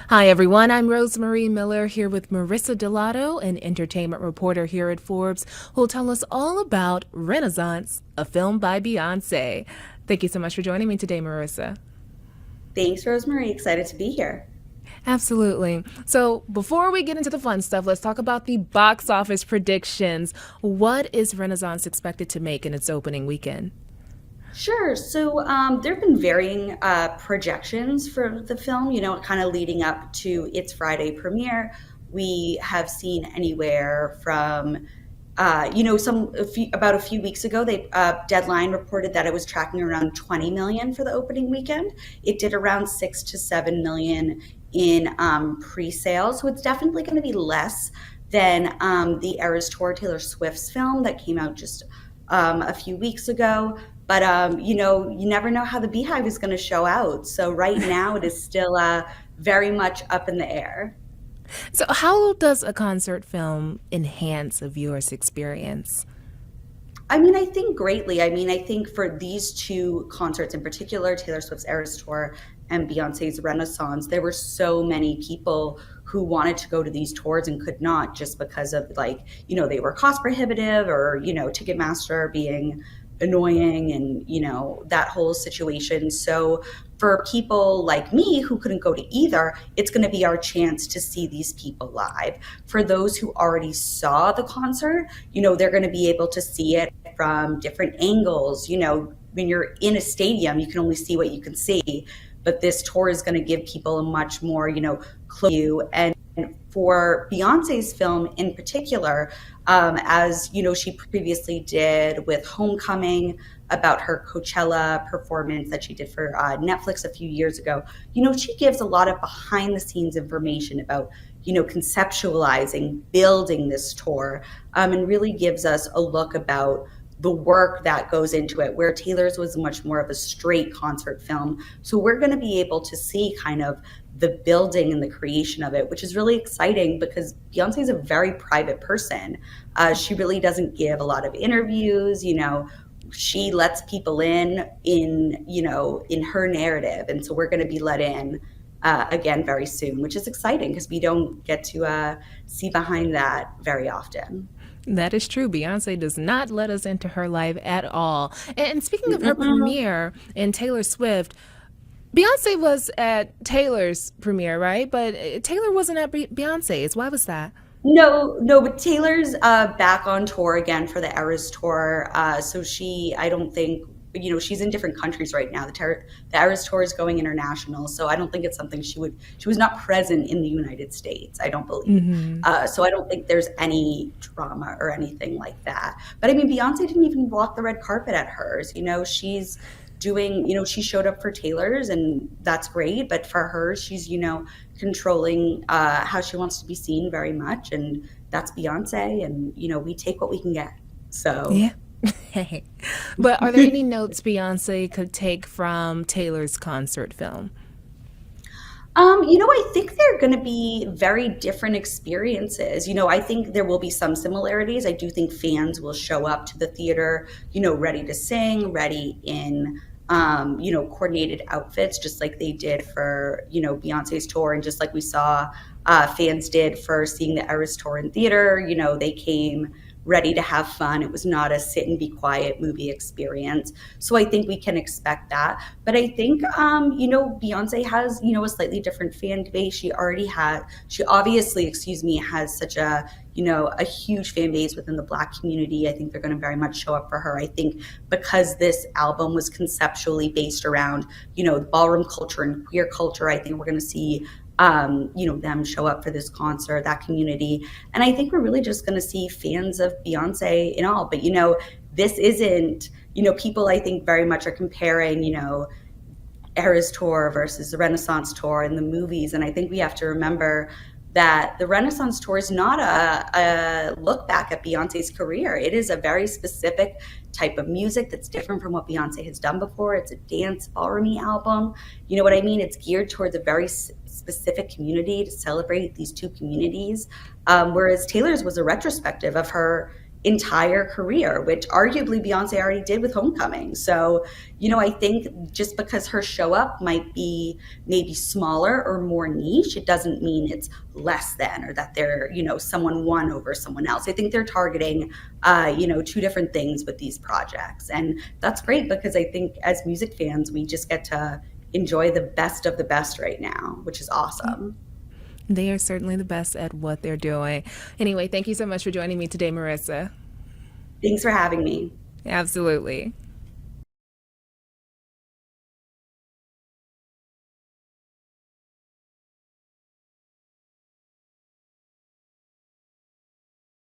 Hi, everyone. I'm Rosemary Miller here with Marisa Dellatto, an entertainment reporter here at Forbes, who will tell us all about Renaissance, a film by Beyoncé. Thank you so much for joining me today, Marisa. Thanks, Rosemary. Excited to be here. Absolutely. So, before we get into the fun stuff, let's talk about the box office predictions. What is Renaissance expected to make in its opening weekend? Sure. So there have been varying projections for the film, kind of leading up to its Friday premiere. We have seen anywhere from, about a few weeks ago, Deadline reported that it was tracking around 20 million for the opening weekend. It did around 6 to 7 million in pre-sales, so it's definitely going to be less than the Eras Tour, Taylor Swift's film that came out just a few weeks ago. But you never know how the Beehive is going to show out. So right now, it is still very much up in the air. So, how does a concert film enhance a viewer's experience? I mean, I think greatly. I mean, I think for these two concerts in particular, Taylor Swift's Eras Tour and Beyonce's Renaissance, there were so many people who wanted to go to these tours and could not just because of they were cost prohibitive or, Ticketmaster being annoying and, that whole situation. So for people like me who couldn't go to either, it's going to be our chance to see these people live. For those who already saw the concert, they're going to be able to see it from different angles. When you're in a stadium, you can only see what you can see, but this tour is going to give people a much more, close view. And for Beyonce's film in particular, as she previously did with Homecoming, about her Coachella performance that she did for Netflix a few years ago, she gives a lot of behind the scenes information about, conceptualizing, building this tour, and really gives us a look about the work that goes into it, where Taylor's was much more of a straight concert film. So we're going to be able to see kind of the building and the creation of it, which is really exciting because Beyonce is a very private person. She really doesn't give a lot of interviews. She lets people in her narrative, and so we're going to be let in again very soon, which is exciting because we don't get to see behind that very often. That is true. Beyonce does not let us into her life at all. And speaking of her Mm-mm. premiere in Taylor Swift, Beyonce was at Taylor's premiere, right? But Taylor wasn't at Beyonce's. Why was that? No, no, but Taylor's back on tour again for the Eras tour. So I don't think, she's in different countries right now. The Eras tour is going international, so I don't think it's something she was not present in the United States, I don't believe. So I don't think there's any drama or anything like that. But I mean, Beyonce didn't even walk the red carpet at hers. She showed up for Taylor's, and that's great. But for her, she's, controlling how she wants to be seen very much. And that's Beyonce. And, we take what we can get. So. Yeah. But are there any notes Beyonce could take from Taylor's concert film? I think they're going to be very different experiences. I think there will be some similarities. I do think fans will show up to the theater, ready to sing, ready in, coordinated outfits, just like they did for, Beyonce's tour. And just like we saw fans did for seeing the Eras tour in theater, they came ready to have fun. It was not a sit and be quiet movie experience. So I think we can expect that. But I think, Beyonce has, a slightly different fan base. She obviously, has such a huge fan base within the Black community. I think they're going to very much show up for her. I think because this album was conceptually based around, the ballroom culture and queer culture, I think we're going to see them show up for this concert, that community. And I think we're really just going to see fans of Beyonce in all. But, this isn't, people I think very much are comparing, Eras Tour versus the Renaissance Tour in the movies. And I think we have to remember that the Renaissance Tour is not a look back at Beyonce's career. It is a very specific type of music that's different from what Beyonce has done before. It's a dance ballroomy album. You know what I mean? It's geared towards a very specific community to celebrate these two communities. Whereas Taylor's was a retrospective of her entire career, which arguably Beyonce already did with Homecoming. So, I think just because her show up might be maybe smaller or more niche, it doesn't mean it's less than, or that they're, someone won over someone else. I think they're targeting, two different things with these projects. And that's great, because I think as music fans, we just get to enjoy the best of the best right now, which is awesome. They are certainly the best at what they're doing. Anyway, thank you so much for joining me today, Marisa. Thanks for having me. Absolutely.